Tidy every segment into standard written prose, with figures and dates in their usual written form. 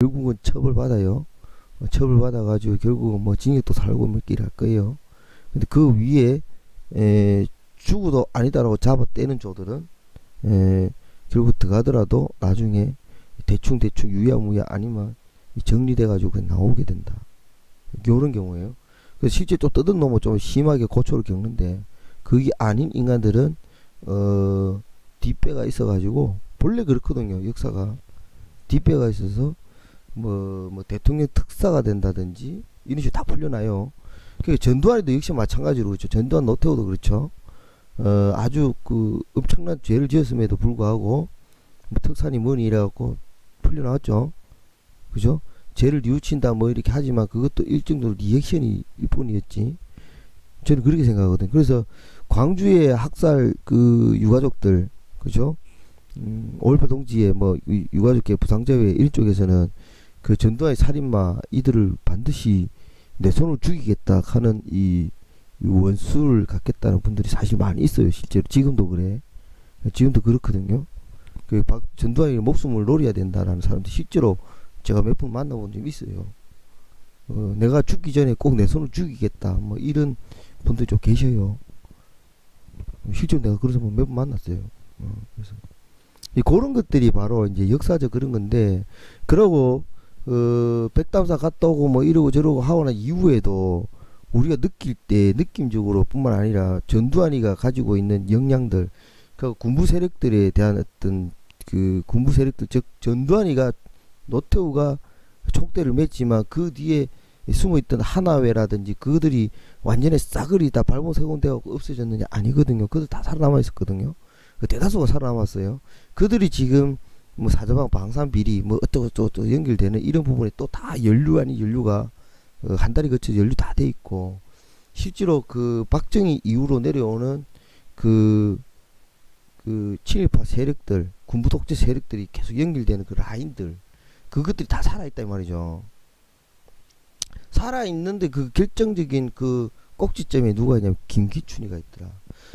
결국은 처벌받아요. 처벌받아가지고 결국은 뭐 징역도 살고 몇길 할 거예요. 근데 그 위에 죽어도 아니다라고 잡아떼는 조들은 결국 들어가더라도 나중에 대충 유야무야 아니면 정리돼가지고 그냥 나오게 된다. 요런 경우에요. 그래서 실제 또 뜯은 놈은 좀 심하게 고초를 겪는데 그게 아닌 인간들은 뒷배가 있어가지고 본래 그렇거든요. 역사가 뒷배가 있어서 뭐 대통령 특사가 된다든지 이런 식으로 다 풀려나요. 그 전두환이도 역시 마찬가지로 그렇죠. 전두환 노태우도 그렇죠. 아주 그 엄청난 죄를 지었음에도 불구하고 뭐 특사니 뭐니 이래갖고 풀려나왔죠. 그죠? 죄를 뉘우친다 뭐 이렇게 하지만 그것도 일정 정도 리액션이 일 뿐이었지. 저는 그렇게 생각하거든요. 그래서 광주의 학살 그 유가족들 그죠? 5.18 동지의 뭐 유가족계 부상자회 이런 쪽에서는 그 전두환의 살인마 이들을 반드시 내 손으로 죽이겠다 하는 이 원수를 갖겠다는 분들이 사실 많이 있어요. 실제로 지금도 그래. 지금도 그렇거든요. 그 전두환의 목숨을 노려야 된다라는 사람들 실제로 제가 몇 분 만나본 적이 있어요. 내가 죽기 전에 꼭 내 손으로 죽이겠다 뭐 이런 분들이 좀 계셔요. 실제로 내가 그래서 몇 번 만났어요. 그래서 그런 것들이 바로 이제 역사적 그런 건데, 그러고 백담사 갔다 오고 뭐 이러고 저러고 하고 난 이후에도 우리가 느낄 때 느낌적으로 뿐만 아니라 전두환이가 가지고 있는 역량들, 그 군부 세력들에 대한 어떤 그 군부 세력들, 즉 전두환이가 노태우가 촉대를 맺지만 그 뒤에 숨어있던 하나회라든지 그들이 완전히 싸그리 다 발본세곤되고 없어졌느냐? 아니거든요. 그들 다 살아남아 있었거든요. 그 대다수가 살아남았어요. 그들이 지금 뭐 사자방 방산비리 뭐 어떠고 연결되는 이런 부분에 또 다 연루 아닌 연루가 한 달이 거쳐 연루 다 돼 있고, 실제로 그 박정희 이후로 내려오는 그 친일파 세력들, 군부 독재 세력들이 계속 연결되는 그 라인들, 그것들이 다 살아있다 이 말이죠. 살아있는데 그 결정적인 그 꼭지점에 누가 있냐면 김기춘이가 있더라.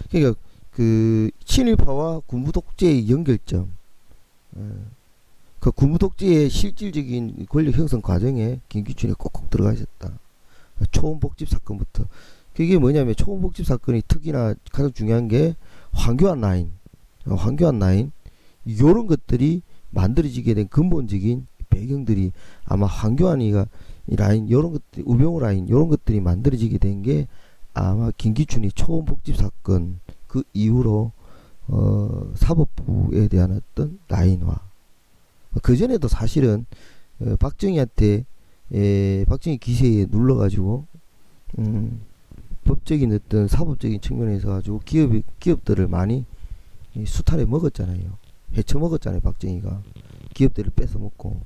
그러니까 그 친일파와 군부 독재의 연결점, 그 군부 독재의 실질적인 권력 형성 과정에 김기춘이 꼭꼭 들어가 있었다. 초원복집 사건부터. 그게 뭐냐면 초원복집 사건이 특히나 가장 중요한 게 황교안 라인, 요런 것들이 만들어지게 된 근본적인 배경들이 아마 황교안이가 이 라인 요런 것들, 우병우 라인 요런 것들이 만들어지게 된 게 아마 김기춘이 초원복집 사건 그 이후로 사법부에 대한 어떤 라인화. 그 전에도 사실은 박정희한테 박정희 기세에 눌러가지고 법적인 어떤 사법적인 측면에서 가지고 기업들을 많이 수탈해 먹었잖아요. 해쳐 먹었잖아요. 박정희가 기업들을 뺏어 먹고.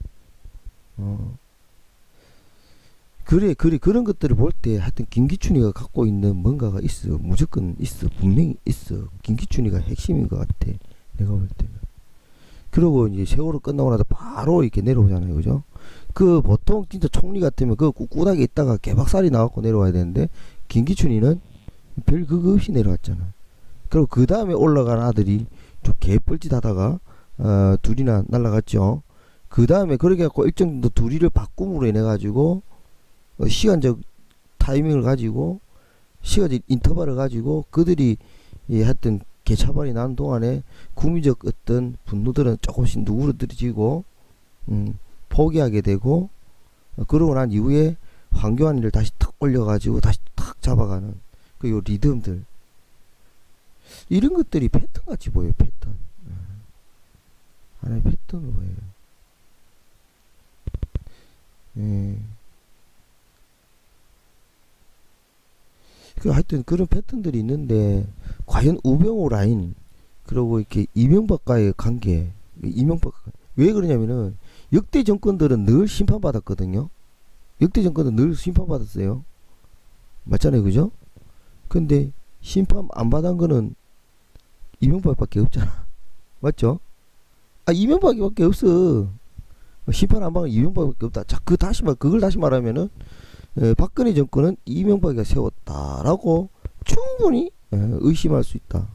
그런 것들을 볼 때 하여튼 김기춘이가 갖고 있는 뭔가가 있어. 무조건 있어. 분명히 있어. 김기춘이가 핵심인 것 같아. 내가 볼 때는. 그리고 이제 세월호 끝나고 나서 바로 이렇게 내려오잖아요. 그죠? 그 보통 진짜 총리 같으면 그 꿋꿋하게 있다가 개박살이 나갖고 내려와야 되는데, 김기춘이는 별 그거 없이 내려왔잖아. 그리고 그 다음에 올라간 아들이 좀 개뻘짓 하다가 둘이나 날라갔죠. 그 다음에 그렇게 갖고 일정 정도 둘이를 바꿈으로 인해 가지고 시간적 타이밍을 가지고 시간적 인터벌을 가지고 그들이 하여튼 개차반이 난 동안에 국민적 어떤 분노들은 조금씩 누그러뜨려지고 포기하게 되고, 그러고 난 이후에 황교안이를 다시 탁 올려가지고 다시 탁 잡아가는 그 요 리듬들, 이런 것들이 패턴 같이 보여요. 패턴. 하나의 패턴으로 보여요. 그 하여튼 그런 패턴들이 있는데, 과연 우병우 라인 그리고 이렇게 이명박과의 관계, 이명박 왜 그러냐면은 역대 정권들은 늘 심판받았거든요. 역대 정권은 늘 심판받았어요. 맞잖아요. 그죠? 근데 심판 안 받은 거는 이명박밖에 없잖아. 맞죠? 이명박밖에 없어. 심판 안 받은 이명박밖에 없다. 자, 그걸 다시 말하면은 박근혜 정권은 이명박이가 세웠다라고 충분히 의심할 수 있다.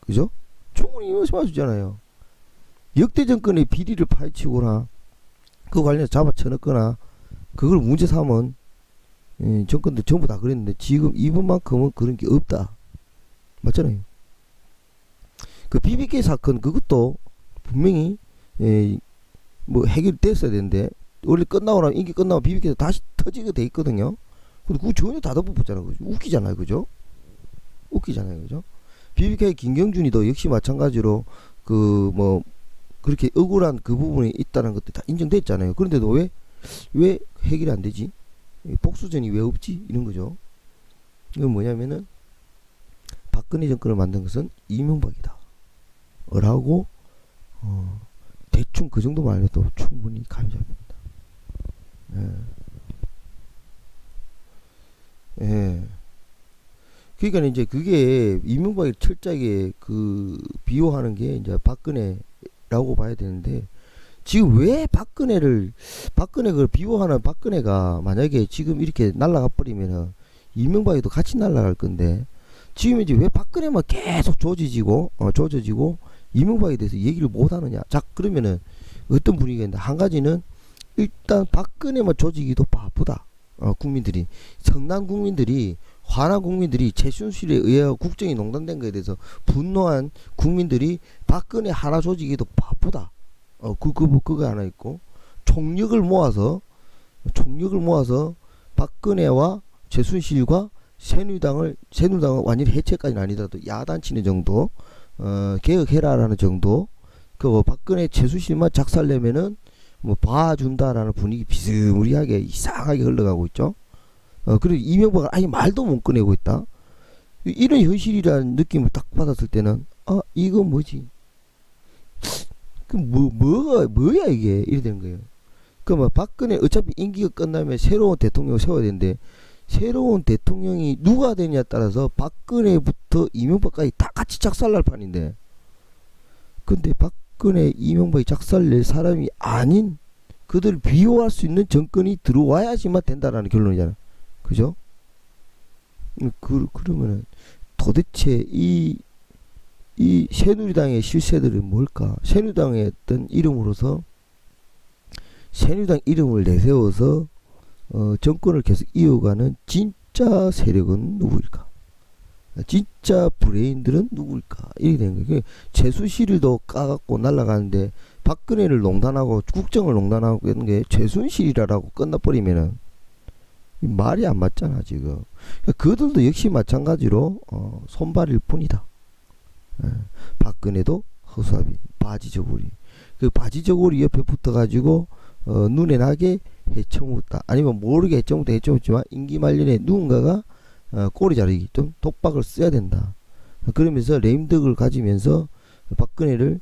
그죠? 충분히 의심할 수 있잖아요. 역대 정권의 비리를 파헤치거나 그 관련해서 잡아쳐넣거나 그걸 문제 삼은 정권들 전부 다 그랬는데 지금 이번만큼은 그런 게 없다. 맞잖아요. 그 BBK 사건 그것도 분명히 뭐 해결됐어야 되는데 원래 끝나고 나면 임기 끝나면 BBK 다시 터지게 돼 있거든요. 근데 그거 전혀 다뤄보잖아. 그죠? 웃기잖아요. 그죠? 웃기잖아요. 그죠? BBK 김경준이도 역시 마찬가지로 그 뭐 그렇게 억울한 그 부분이 있다는 것도 다 인정됐잖아요. 그런데도 왜 해결이 안 되지? 복수전이 왜 없지? 이런 거죠. 이건 뭐냐면은 박근혜 정권을 만든 것은 이명박이다. 라고 대충 그 정도만 해도 충분히 감이 잡힙니다. 예. 그러니까 이제 그게 이명박이 철저하게 그 비호하는 게 이제 박근혜라고 봐야 되는데 지금 왜 박근혜를 그걸 비호하는 박근혜가 만약에 지금 이렇게 날아가 버리면은 이명박이도 같이 날아갈 건데 지금 이제 왜 박근혜만 계속 조져지고 이명박에 대해서 얘기를 못 하느냐. 자, 그러면은 어떤 분위기가 있는데 한 가지는 일단 박근혜만 조지기도 바쁘다. 국민들이 성난 국민들이 화난 국민들이 최순실에 의해 국정이 농단된 것에 대해서 분노한 국민들이 박근혜 하나 조지기도 바쁘다. 그거 하나 있고 총력을 모아서 박근혜와 최순실과 새누리당을 완전히 해체까지는 아니더라도 야단치는 정도, 개혁해라라는 정도, 그 박근혜 최순실만 작살내면은 뭐 봐준다라는 분위기 비스무리하게 이상하게 흘러가고 있죠. 그리고 이명박은 아예 말도 못 꺼내고 있다. 이런 현실이라는 느낌을 딱 받았을 때는 이거 뭐지? 그 뭐야 이게 이래 되는 거예요. 그러면 박근혜 어차피 임기가 끝나면 새로운 대통령을 세워야 되는데 새로운 대통령이 누가 되냐에 따라서 박근혜부터 이명박까지 다 같이 작살날 판인데 근데 박근혜 이명박이 작살낼 사람이 아닌 그들을 비호할 수 있는 정권이 들어와야지만 된다라는 결론이잖아. 그죠? 그러면은 도대체 이 새누리당의 실세들은 뭘까? 새누리당의 어떤 이름으로서 새누리당 이름을 내세워서 정권을 계속 이어가는 진짜 세력은 누구일까? 진짜 브레인들은 누구일까? 이렇게 된 거예요. 최순실도 까갖고 날아가는데 박근혜를 농단하고 국정을 농단하고 있는 게 최순실이라고 끝나버리면은 말이 안 맞잖아 지금. 그들도 역시 마찬가지로 손발일 뿐이다. 박근혜도 허수아비 바지저고리. 그 바지저고리 옆에 붙어가지고 눈에 나게 해쳐먹었다. 아니면 모르게 해쳐먹었지만 임기 말년에 누군가가 꼬리 자르기 좀 독박을 써야 된다. 그러면서 레임덕을 가지면서 박근혜를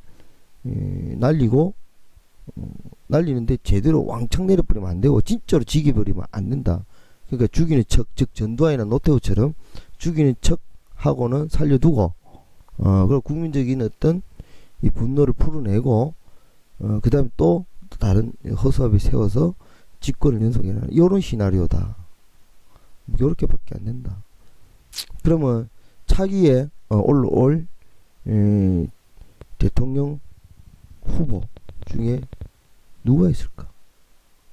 날리는데 제대로 왕창 내려버리면 안 되고 진짜로 죽여버리면 안 된다. 그러니까 죽이는 척, 즉 전두환이나 노태우처럼 죽이는 척 하고는 살려두고 그리고 국민적인 어떤 이 분노를 풀어내고 그 다음에 또 다른 허수아비 세워서 집권을 연속해라. 이런 시나리오다. 요렇게밖에 안 된다. 그러면 차기에 올라올 대통령 후보 중에 누가 있을까?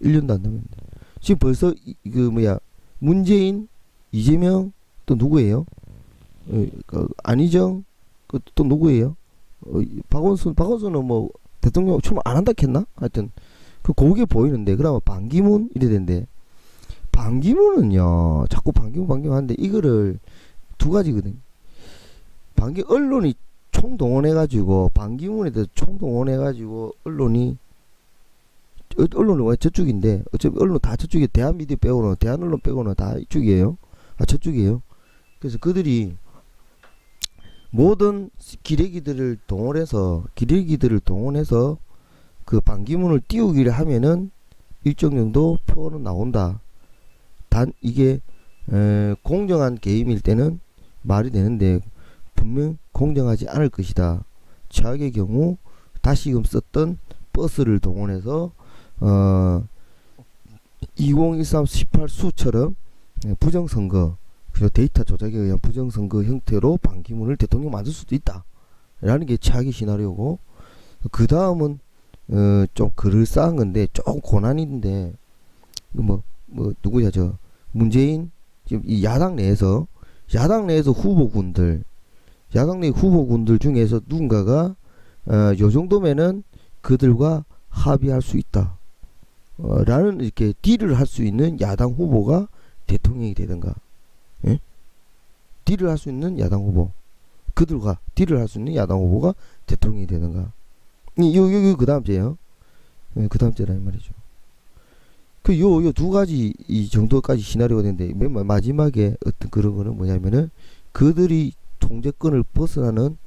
1년도 안 남았는데 지금 벌써 문재인, 이재명 또 누구예요? 안희정 또 누구예요? 박원순은 뭐 대통령 출마 안 한다 했나? 하여튼 그게 보이는데 그러면 반기문 이래 된대. 반기문은요 자꾸 반기문 하는데 이거를 두 가지거든. 언론이 총동원해가지고 반기문에 대해서 총동원해가지고 언론이 왜 저쪽인데 어차피 언론 다 저쪽에 대한미디어 빼고는 대한언론 빼고는 다 이쪽이에요. 저쪽이에요. 그래서 그들이 모든 기레기들을 동원해서 그 반기문을 띄우기를 하면은 일정 정도 표는 나온다. 단 이게 공정한 게임일 때는 말이 되는데 분명 공정하지 않을 것이다. 최악의 경우 다시금 썼던 버스를 동원해서 2013 18수처럼 부정선거 그리고 데이터 조작에 의한 부정선거 형태로 반기문을 대통령 만들 수도 있다 라는 게 최악의 시나리오고 그 다음은 좀 그럴싸한 건데 좀 고난인데 누구야 저 문재인 지금 이 야당 내에서 후보군들 야당 내 후보군들 중에서 누군가가 요 정도면은 그들과 합의할 수 있다. 라는 이렇게 딜을 할 수 있는 야당 후보가 대통령이 되든가, 예? 딜을 할 수 있는 야당 후보, 그들과 딜을 할 수 있는 야당 후보가 대통령이 되든가. 그 다음 주에요. 그 다음 주라 이 말이죠. 요 두 가지 이 정도까지 시나리오가 되는데 맨 마지막에 어떤 그런 거는 뭐냐면은 그들이 통제권을 벗어나는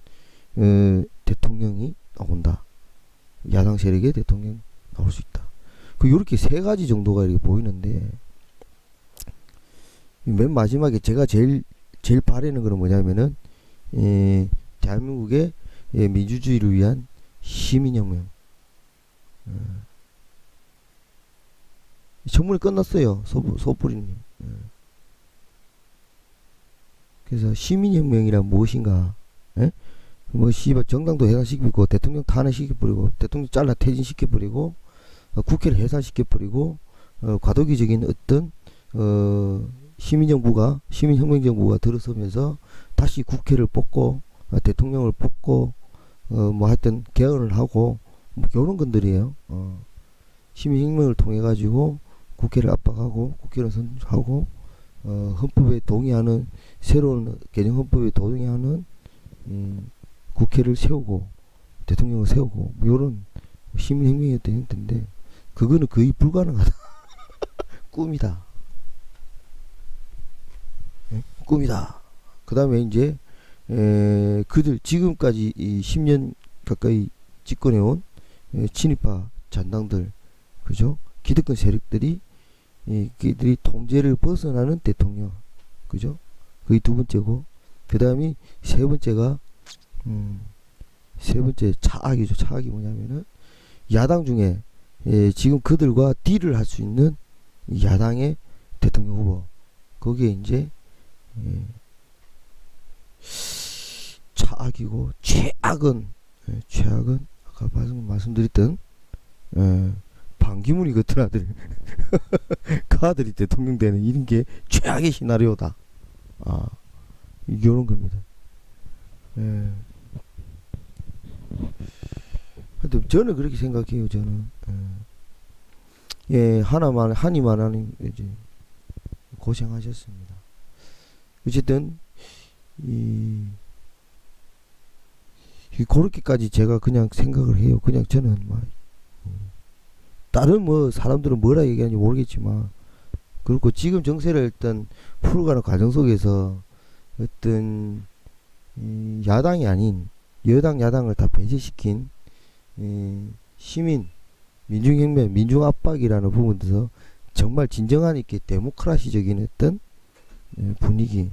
대통령이 나온다. 야당 세력의 대통령이 나올 수 있다. 요렇게 세 가지 정도가 이렇게 보이는데 맨 마지막에 제가 제일 바라는 거는 뭐냐면은 대한민국의 민주주의를 위한 시민혁명. 청문회 끝났어요. 소뿌리님. 그래서 시민혁명이란 무엇인가? 예? 씨발 정당도 해산시키고 대통령 탄핵시켜버리고 대통령 잘라 퇴진시켜버리고 국회를 해산시켜버리고 과도기적인 어떤 시민혁명정부가 들어서면서 다시 국회를 뽑고 대통령을 뽑고 하여튼 개헌을 하고 이런 건들이에요. 시민혁명을 통해 가지고 국회를 압박하고 국회를 선출하고 헌법에 동의하는 새로운 개정 헌법에 동의하는 국회를 세우고 대통령을 세우고 이런 시민혁명이었던 형태인데 그거는 거의 불가능하다. 꿈이다. 네? 꿈이다. 그 다음에 이제 그들 지금까지 이 10년 가까이 집권해온 친일파 잔당들, 그죠? 기득권 세력들이 그들이 통제를 벗어나는 대통령, 그죠? 그게 두 번째고, 그 다음이 세 번째가 세 번째 차악이죠. 차악이 뭐냐면은 야당 중에 지금 그들과 딜을 할 수 있는 야당의 대통령 후보, 거기에 이제 차악이고 최악은 아까 말씀드렸던 반기문이 같은 아들 그 아들이 대통령 되는 이런 게 최악의 시나리오다. 이런 겁니다. 하여튼 저는 그렇게 생각해요. 저는 한이만 하는 이제 고생하셨습니다. 어쨌든 그렇게까지 제가 그냥 생각을 해요. 그냥 저는 다른 사람들은 뭐라 얘기하는지 모르겠지만, 그렇고 지금 정세를 일단 풀어가는 과정 속에서 어떤 야당이 아닌 야당을 다 배제시킨 민중혁명, 민중압박이라는 부분에서 정말 진정한 이렇게 데모크라시적인 어떤 분위기,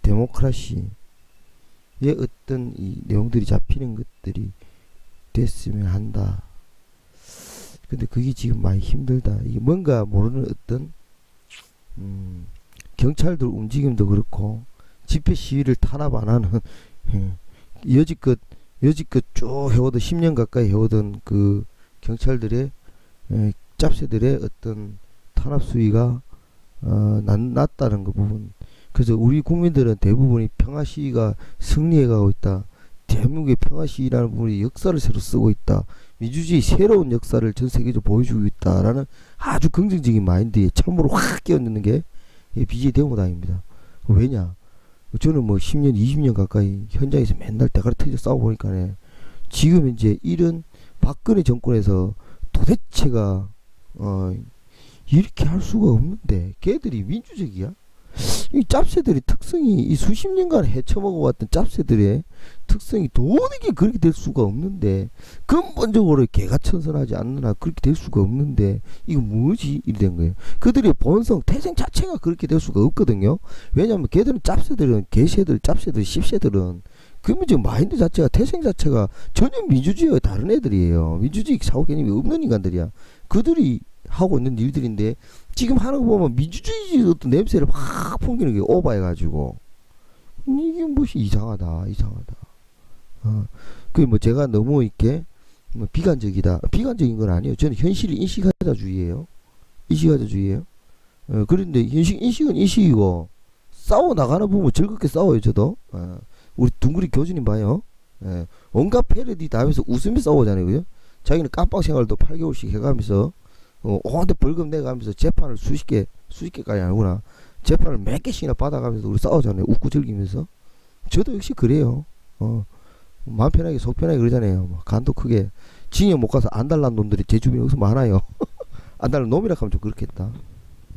데모크라시의 어떤 이 내용들이 잡히는 것들이 됐으면 한다. 근데 그게 지금 많이 힘들다. 이게 뭔가 모르는 어떤 경찰들 움직임도 그렇고 집회 시위를 탄압 안 하는 여지껏 쭉 해오던 10년 가까이 해오던 그 경찰들의 짭새들의 어떤 탄압 수위가 낮다는 그 부분. 그래서 우리 국민들은 대부분이 평화 시위가 승리해가고 있다. 대한민국의 평화 시위라는 부분이 역사를 새로 쓰고 있다. 민주주의 새로운 역사를 전 세계적으로 보여주고 있다라는 아주 긍정적인 마인드에 참으로 확 끼어드는 게 BJ 대모당입니다. 왜냐? 저는 10년, 20년 가까이 현장에서 맨날 대가리 터져 싸워보니까 지금 이제 이런 박근혜 정권에서 도대체가 이렇게 할 수가 없는데 걔들이 민주적이야? 이 짭새들의 특성이 이 수십 년간 헤쳐먹어왔던 짭새들의 특성이 도저히 그렇게 될 수가 없는데, 근본적으로 개가천선하지 않는 한 그렇게 될 수가 없는데 이거 뭐지? 이래 된 거예요. 그들의 본성 태생 자체가 그렇게 될 수가 없거든요. 왜냐면 걔들은 짭새들은 개새들 짭새들 씹새들은 근본적 마인드 자체가 태생 자체가 전혀 민주주의와 다른 애들이에요. 민주주의 사고 개념이 없는 인간들이야. 그들이 하고 있는 일들인데 지금 하는 거 보면 민주주의 어떤 냄새를 확 풍기는 게 오버해가지고 이게 무엇이 이상하다. 그 제가 너무 이렇게 뭐 비관적이다. 비관적인 건 아니에요. 저는 현실을 인식하자주의예요. 인식하자주의예요. 그런데 인식은 인식이고 싸워 나가는 부분 즐겁게 싸워요. 저도. 우리 둥그리 교수님 봐요. 온갖 패러디 다 하면서 웃으며 싸우잖아요. 그죠? 자기는 깜빵 생활도 8개월씩 해가면서 온데 벌금 내가면서 재판을 수십 개까지 아니구나. 재판을 몇 개씩이나 받아가면서 우리 싸우잖아요. 웃고 즐기면서. 저도 역시 그래요. 마음 편하게 속 편하게 그러잖아요. 뭐 간도 크게 징역 못 가서 안 달란 놈들이 제 주변에 여기서 많아요. 안 달란 놈이라 하면 좀 그렇겠다.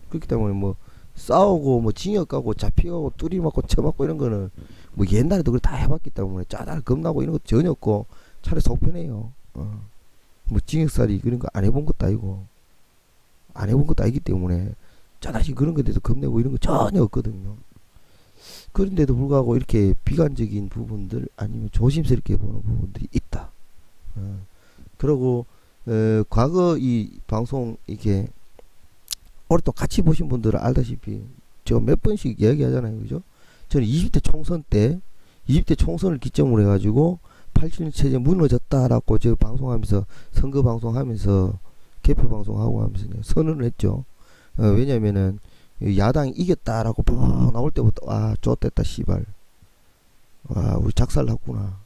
그렇기 때문에 뭐 싸우고 뭐 징역 가고 잡혀가고 뚜리 맞고 쳐맞고 이런 거는 뭐 옛날에도 그걸 다 해봤기 때문에 짜다 겁나고 이런 거 전혀 없고 차라리 속 편해요. 뭐 징역살이 그런 거 안 해본 것도 아니고 안 해본 것도 아니기 때문에 짜다시 그런 거에 대해서 겁내고 이런 거 전혀 없거든요. 그런데도 불구하고 이렇게 비관적인 부분들 아니면 조심스럽게 보는 부분들이 있다. 그리고 과거 이 방송 이게 오랫동안 같이 보신 분들은 알다시피 제가 몇 번씩 이야기하잖아요. 그죠? 저는 20대 총선 때 20대 총선을 기점으로 해가지고 87년 체제 무너졌다라고 제가 방송하면서 선거 방송하면서 개표 방송하고 하면서 선언을 했죠. 왜냐면은 야당이 이겼다라고 막 나올 때부터 아 좋됐다 씨발 와 우리 작살났구나.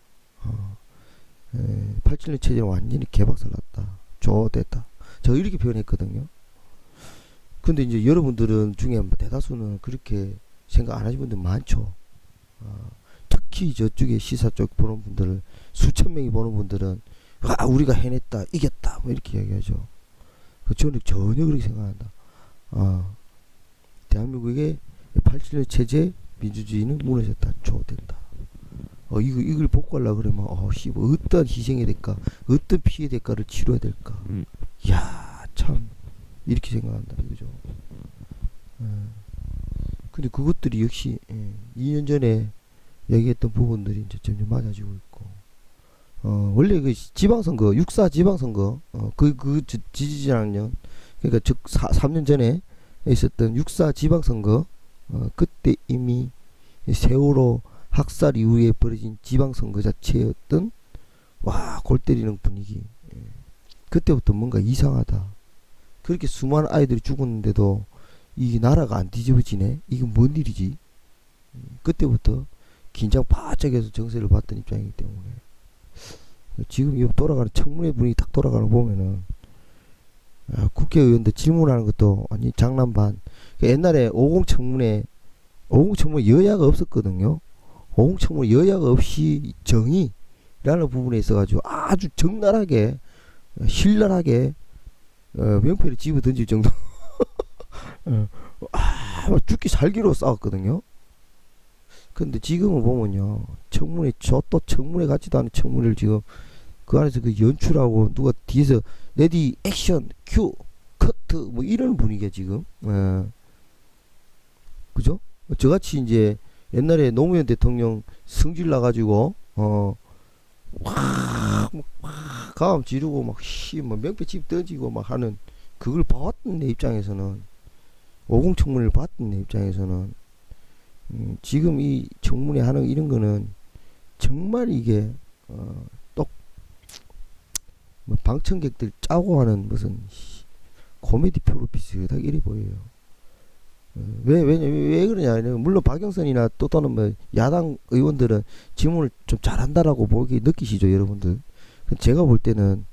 87년 체제는 완전히 개박살났다. 좋됐다. 저 이렇게 표현했거든요. 근데 이제 여러분들은 중에 대다수는 그렇게 생각 안 하시는 분들 많죠. 특히 저쪽에 시사 쪽 보는 분들은 수천 명이 보는 분들은 아 우리가 해냈다 이겼다 뭐 이렇게 이야기하죠. 저는 전혀 그렇게 생각한다. 대한민국의 87년 체제 민주주의는 무너졌다. 좋됐다. 이걸 복구하려고 그러면 어떤 희생이 될까 어떤 피해 대가를 치러야 될까. 이야 참 이렇게 생각한다 이거죠. 근데 그것들이 역시 2년 전에 얘기했던 부분들이 이제 점점 맞아지고 있고 원래 그 지방선거 6.4 지방선거 그 지지자학년 그러니까 즉 3년 전에 있었던 6.4 지방선거 그때 이미 세월호 학살 이후에 벌어진 지방선거 자체였던 와 골 때리는 분위기. 그때부터 뭔가 이상하다. 그렇게 수많은 아이들이 죽었는데도 이 나라가 안 뒤집어지네. 이건 뭔 일이지? 그때부터 긴장 바짝 해서 정세를 받던 입장이기 때문에 지금 이 돌아가는 청문회 분위기 딱 돌아가는 거 보면은 국회의원들 질문하는 것도 아니 장난 반. 옛날에 50 청문회 여야가 없었거든요. 50 청문회 여야가 없이 정의라는 부분에 있어가지고 아주 적나라하게 신랄하게 명패를 집어 던질 정도 죽기 살기로 싸웠거든요. 근데 지금은 보면요 청문회 또 청문회 같지도 않은 청문회를 지금 그 안에서 그 연출하고 누가 뒤에서 레디 액션 큐 커트 뭐 이런 분위기야 지금. 그죠? 저같이 이제 옛날에 노무현 대통령 승질 나가지고 막 가음 지르고 막 명패 집 던지고 막 하는 그걸 봐왔던 내 입장에서는 50 청문회를 봤던 내 입장에서는 지금 이 청문회 하는 이런 거는 정말 이게 또 뭐 방청객들 짜고 하는 무슨 코미디 프로 비슷하게 이래 보여요. 왜 그러냐. 물론 박영선이나 또는 뭐 야당 의원들은 질문을 좀 잘한다라고 보기 느끼시죠 여러분들. 제가 볼 때는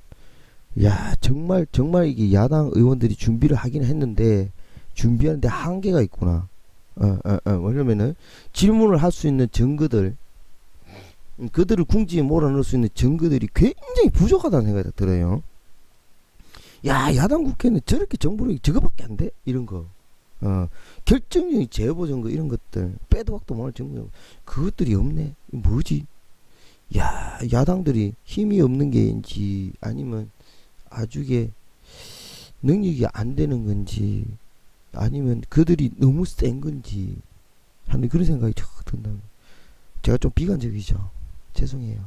야 정말 이게 야당 의원들이 준비를 하긴 했는데 준비하는데 한계가 있구나. 왜냐면은 질문을 할 수 있는 증거들 그들을 궁지에 몰아넣을 수 있는 증거들이 굉장히 부족하다는 생각이 들어요. 야 야당 국회는 저렇게 정부력이 저거밖에 안 돼? 이런 거 결정적인 제보 증거 이런 것들 빼도 박도 못할 증거 그것들이 없네. 뭐지? 야 야당들이 힘이 없는 게인지 아니면 아주게 능력이 안 되는 건지 아니면 그들이 너무 센 건지 하는 그런 생각이 든다. 제가 좀 비관적이죠. 죄송해요.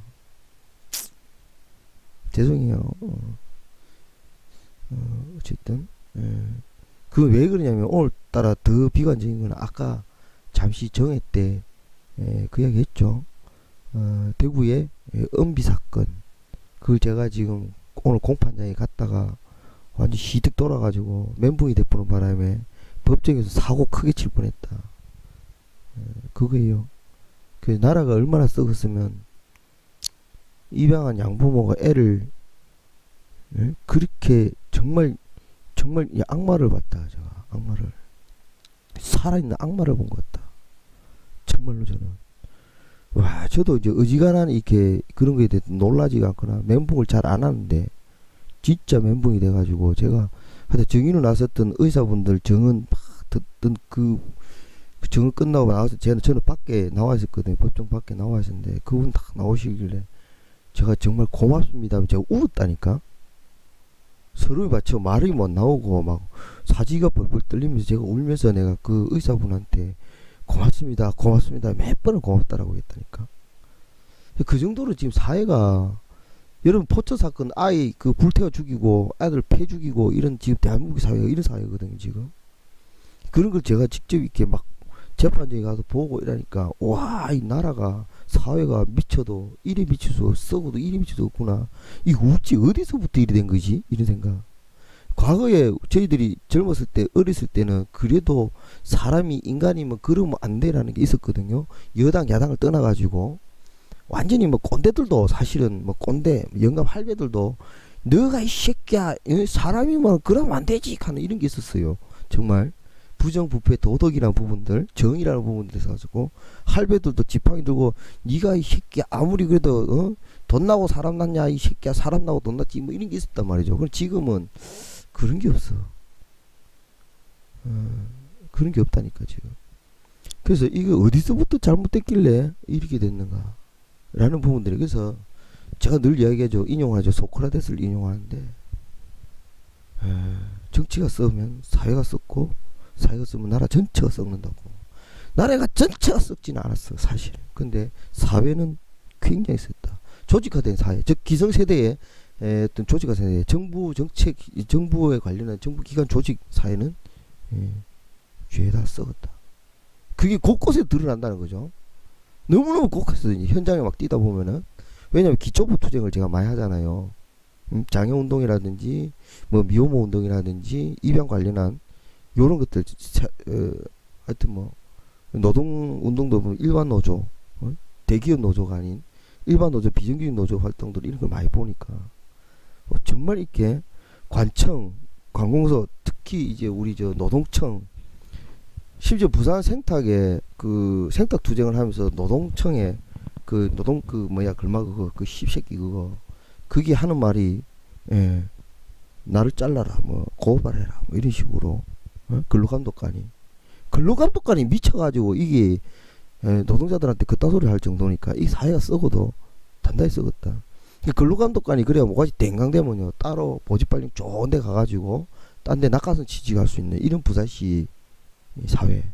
어쨌든 그건 왜 그러냐면 오늘따라 더 비관적인 건 아까 잠시 정회 때 그 이야기 했죠. 대구의 은비 사건 그걸 제가 지금 오늘 공판장에 갔다가 완전 시득 돌아가지고 멘붕이 돼보는 바람에 법정에서 사고 크게 칠 뻔했다. 그거예요. 그 나라가 얼마나 썩었으면 입양한 양부모가 애를 그렇게 정말 악마를 봤다. 제가 악마를, 살아있는 악마를 본 것 같다. 정말로 저는 와, 저도 이제 어지간한 이렇게 그런 거에 대해서 놀라지가 않거나 멘붕을 잘 안 하는데 진짜 멘붕이 돼가지고 제가 하여튼 정의로 나섰던 의사분들 정은 막 듣던 그 정을 끝나고 나와서 저는 밖에 나와 있었거든요. 법정 밖에 나와 있었는데 그분 딱 나오시길래 제가 정말 고맙습니다. 제가 울었다니까. 서로에 맞춰 말이 못 나오고 막 사지가 벌벌 떨리면서 제가 울면서 내가 그 의사분한테 고맙습니다, 고맙습니다, 몇 번을 고맙다라고 했다니까. 그 정도로 지금 사회가, 여러분 포처 사건 아이 그 불태워 죽이고 아들 패 죽이고 이런 지금 대한민국 사회가 이런 사회거든요 지금. 그런 걸 제가 직접 이렇게 막 재판정에 가서 보고 이러니까 와, 이 나라가 사회가 미쳐도 이래 미칠 수 썩어도 이래 미칠 수 없구나. 이거 어디서부터 이래 된 거지? 이런 생각. 과거에 저희들이 젊었을 때 어렸을 때는 그래도 사람이 인간이면 그러면 안 돼라는 게 있었거든요. 여당 야당을 떠나가지고 완전히 뭐 꼰대들도 사실은 뭐 꼰대 영감 할배들도 너가 이 새끼야 사람이면 그러면 안 되지 하는 이런 게 있었어요. 정말 부정부패 도덕이라는 부분들 정의라는 부분들에서 가지고 할배들도 지팡이 들고 네가 이 새끼야 아무리 그래도 돈 나고 사람 났냐 이 새끼야 사람 나고 돈 났지 뭐 이런 게 있었단 말이죠. 그럼 지금은 그런 게 없어. 그런 게 없다니까 지금. 그래서 이거 어디서부터 잘못됐길래 이렇게 됐는가 라는 부분들이, 그래서 제가 늘 이야기하죠. 인용하죠. 소크라테스를 인용하는데 정치가 썩으면 사회가 썩고 사회가 썩으면 나라 전체가 썩는다고. 나라가 전체가 썩지는 않았어 사실. 근데 사회는 굉장히 썩다. 조직화된 사회, 즉 기성세대의 어떤 조직화 세대, 정부 정책, 정부에 관련한 정부기관 조직 사회는 죄다 썩었다. 그게 곳곳에 드러난다는 거죠. 너무너무 곳곳에서 현장에 막 뛰다 보면은, 왜냐면 기초부 투쟁을 제가 많이 하잖아요. 장애운동이라든지 뭐 미호모 운동이라든지 입양 관련한 요런 것들, 하여튼 뭐 노동운동도 뭐 일반 노조, 대기업 노조가 아닌 일반 노조, 비정규직 노조 활동들 이런 걸 많이 보니까 정말 이렇게 관청, 관공서, 특히 이제 우리 저 노동청, 심지어 부산 생탁에 그 생탁 투쟁을 하면서 노동청에 그 노동 그 뭐야 글마 그거 그 씹새끼 그거 그게 하는 말이 나를 잘라라 뭐 고발해라 뭐 이런 식으로 근로감독관이 미쳐가지고 이게 노동자들한테 그딴 소리 할 정도니까 이 사회가 썩어도 단단히 썩었다. 근로감독관이 그래야 뭐가지 땡강되면요 따로 모집발령 좋은 데 가가지고 딴 데 낙하산 취직할 수 있는 이런 부산시 사회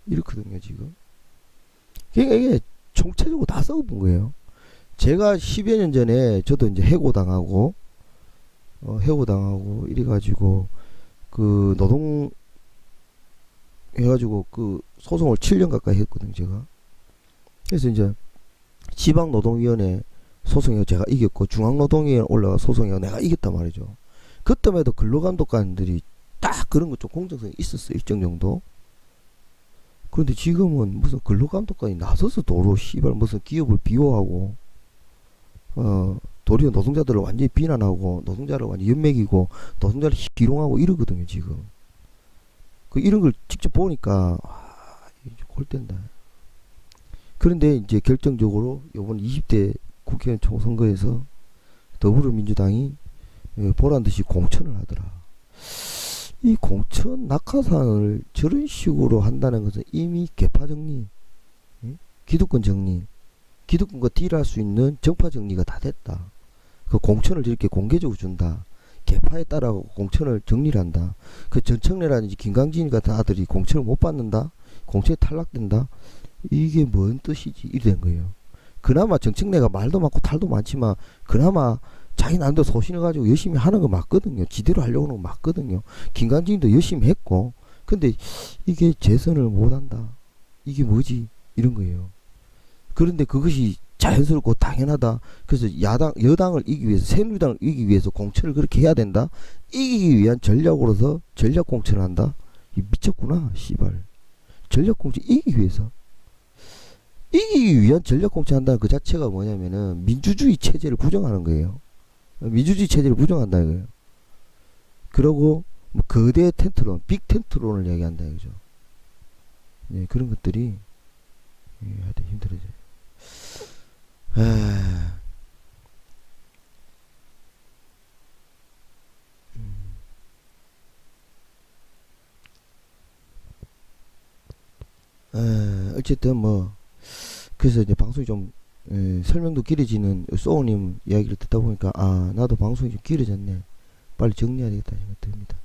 이렇거든요 지금. 그러니까 이게 총체적으로 다 썩어본 거예요. 제가 10여 년 전에 저도 이제 해고당하고 이래가지고 그 노동 해가지고 그 소송을 7년 가까이 했거든요 제가. 그래서 이제 지방노동위원회 소송에 제가 이겼고 중앙노동위원회 올라가 소송에 내가 이겼단 말이죠. 그때만 해도 근로감독관들이 딱 그런 것 좀 공정성이 있었어 일정 정도. 그런데 지금은 무슨 근로감독관이 나서서 도로 씨발 무슨 기업을 비호하고 도리어 노동자들을 완전히 비난하고 노동자를 완전히 연맥이고 노동자를 희롱하고 이러거든요 지금. 그 이런 걸 직접 보니까 골 땐다. 그런데 이제 결정적으로 이번 20대 국회의원 총선거에서 더불어민주당이 보란듯이 공천을 하더라. 이 공천 낙하산을 저런 식으로 한다는 것은 이미 개파 정리, 기득권 정리, 기득권과 딜할 수 있는 정파 정리가 다 됐다. 그 공천을 이렇게 공개적으로 준다. 개파에 따라 공천을 정리를 한다. 그 전청래라든지 김강진 같은 아들이 공천을 못 받는다. 공천에 탈락된다. 이게 뭔 뜻이지? 이래 된 거예요. 그나마 정청래가 말도 많고 탈도 많지만 그나마 자기 나름대로 소신을 가지고 열심히 하는 거 맞거든요. 지대로 하려고 하는 거 맞거든요. 김강진도 열심히 했고. 근데 이게 재선을 못한다. 이게 뭐지? 이런 거예요. 그런데 그것이 자연스럽고 당연하다. 그래서 여당을 이기기 위해서, 새누리당을 이기기 위해서 공천을 그렇게 해야 된다. 이기기 위한 전략으로서 전략 공천을 한다. 이 미쳤구나, 씨발. 전략 공천 이기기 위해서. 이기기 위한 전략 공천한다는 그 자체가 뭐냐면은 민주주의 체제를 부정하는 거예요. 민주주의 체제를 부정한다 이거예요. 그러고 뭐 거대 텐트론, 빅 텐트론을 얘기한다 이거죠. 네, 그런 것들이 하여튼 힘들어져요. 어쨌든 뭐 그래서 이제 방송이 좀 설명도 길어지는 소우님 이야기를 듣다 보니까 아 나도 방송이 좀 길어졌네. 빨리 정리해야 되겠다 생각 듭니다.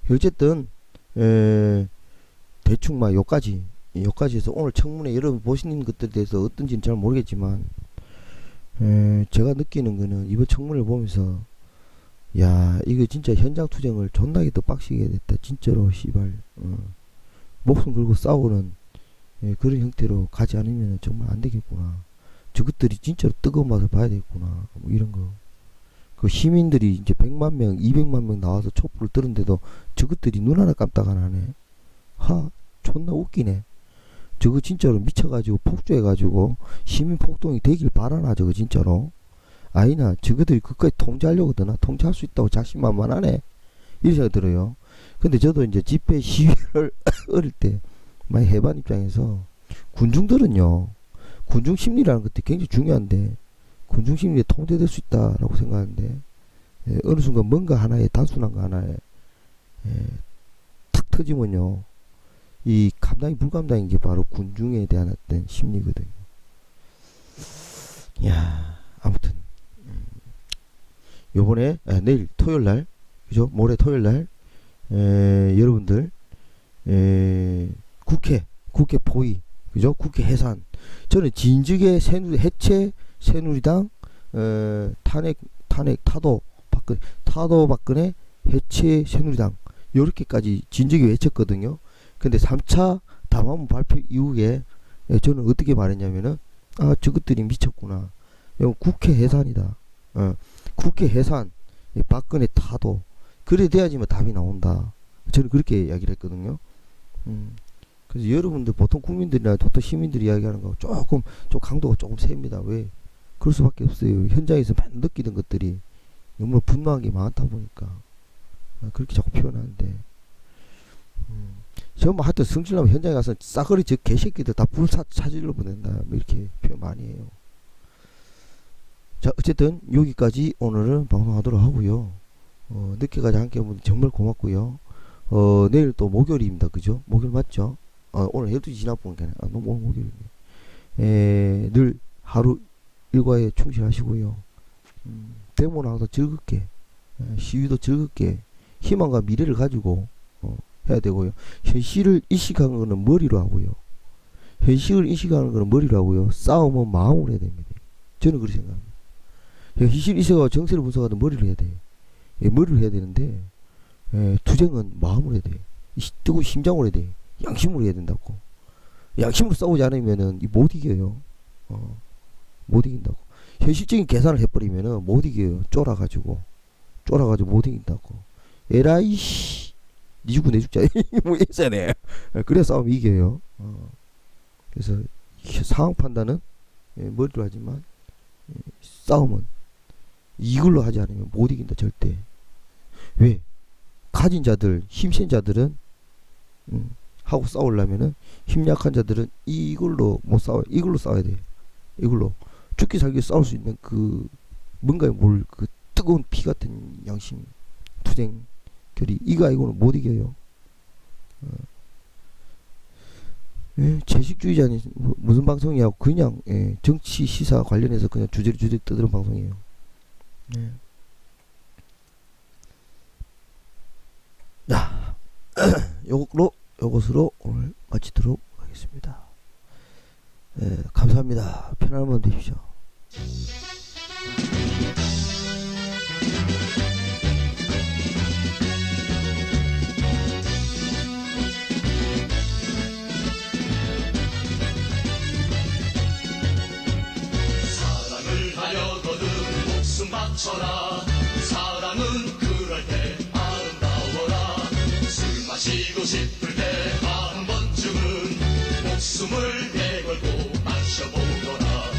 어쨌든 대충 막 요까지 해서 오늘 청문회 여러분 보시는 것들에 대해서 어떤지는 잘 모르겠지만 제가 느끼는 거는 이번 청문회를 보면서 야 이거 진짜 현장 투쟁을 존나게 더 빡시게 됐다 진짜로 씨발. 목숨 걸고 싸우는 그런 형태로 가지 않으면 정말 안 되겠구나. 저것들이 진짜로 뜨거운 맛을 봐야 되겠구나. 뭐 이런 거. 그 시민들이 이제 100만 명, 200만 명 나와서 촛불을 들은데도 저것들이 눈 하나 깜짝 안 하네. 존나 웃기네. 저거 진짜로 미쳐가지고 폭주해가지고 시민 폭동이 되길 바라나 저거 진짜로. 아니나 저것들이 그까지 통제하려고 드나. 통제할 수 있다고 자신만만하네. 이런 생각이 들어요. 근데 저도 이제 집회 시위를 어릴 때 많이 해본 입장에서 군중들은요, 군중 심리라는 것도 굉장히 중요한데 군중 심리에 통제될 수 있다라고 생각하는데 어느 순간 뭔가 하나에 단순한 거 하나에 탁 터지면요, 이 감당이 불감당인 게 바로 군중에 대한 어떤 심리거든요. 야, 아무튼 요번에 내일 토요일 날, 그죠? 모레 토요일 날 여러분들 국회 포위, 그죠? 국회 해산. 저는 진즉에 해체 새누리당 탄핵 타도 박근혜 해체 새누리당 요렇게까지 진즉에 외쳤거든요. 근데 3차 담화문 발표 이후에 저는 어떻게 말했냐면은 아 저것들이 미쳤구나. 이건 국회 해산이다. 국회 해산, 박근혜 타도. 그래 돼야지만 답이 나온다. 저는 그렇게 이야기를 했거든요. 그래서 여러분들 보통 국민들이나 보통 시민들이 이야기하는 거 조금 좀 강도가 조금 셉니다. 왜? 그럴 수밖에 없어요. 현장에서 맨 느끼던 것들이 너무 분노한 게 많다 보니까 그렇게 자꾸 표현하는데 저 뭐 하여튼 성질나면 현장에 가서 싸그리 저 개새끼들 다 불 찾으러 보낸다 뭐 이렇게 표현 많이 해요. 자 어쨌든 여기까지 오늘은 방송하도록 하고요. 늦게까지 함께 해주셔서 정말 고맙고요. 내일 또 목요일입니다. 그죠? 목요일 맞죠? 오늘 12시 지나보니까 너무 오늘 목요일이네. 늘 하루 일과에 충실하시고요. 데모는 항상 즐겁게, 시위도 즐겁게 희망과 미래를 가지고 해야 되고요. 현실을 인식하는 거는 머리로 하고요. 현실을 인식하는 거는 머리로 하고요. 싸움은 마음으로 해야 됩니다. 저는 그렇게 생각합니다. 현실 인식하고 정세를 분석하는 머리로 해야 돼요. 머리로 해야 되는데 투쟁은 마음으로 해야 돼. 뜨거운 심장으로 해야 돼. 양심으로 해야 된다고. 양심으로 싸우지 않으면은 못 이겨요. 못 이긴다고. 현실적인 계산을 해버리면은 못 이겨요. 쫄아가지고 못 이긴다고. 에라이 씨, 니 죽고 내 죽자. 뭐 있어야 돼. 그래 싸우면 이겨요. 그래서 상황 판단은 머리로 하지만 싸움은 이걸로 하지 않으면 못 이긴다 절대. 왜? 가진 자들, 힘센 자들은 하고 싸우려면은 힘 약한 자들은 이걸로 못 싸워요. 이걸로 싸워야 돼. 이걸로 죽기 살기 싸울 수 있는 그 뭔가에 뭘 그 뜨거운 피 같은 양심, 투쟁 결의 이거 아니고는 못 이겨요. 채식주의자니 무슨 방송이야? 그냥 정치 시사 관련해서 그냥 주저리 떠드는 방송이에요. 자, 요것으로 오늘 마치도록 하겠습니다. 감사합니다. 편안한 밤 되십시오. 마시고 싶을 때 한 번쯤은 목숨을 내걸고 마셔보거라.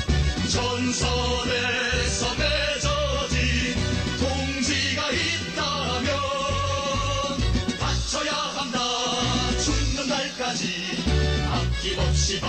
전선에서 맺어진 동지가 있다면 바쳐야 한다. 죽는 날까지 아낌없이